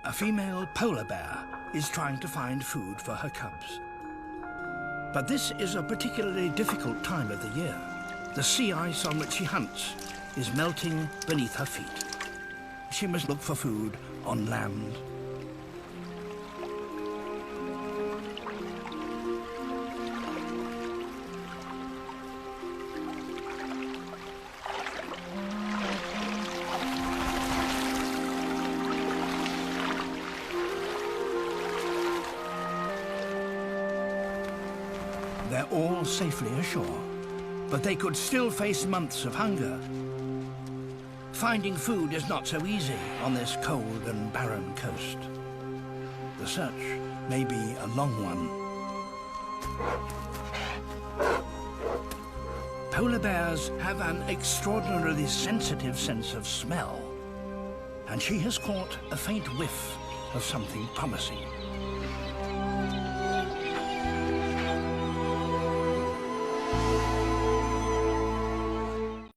A female polar bear is trying to find food for her cubs. But this is a particularly difficult time of the year. The sea ice on which she hunts is melting beneath her feet. She must look for food on land. They're all safely ashore, but they could still face months of hunger. Finding food is not so easy on this cold and barren coast. The search may be a long one. Polar bears have an extraordinarily sensitive sense of smell, and she has caught a faint whiff of something promising.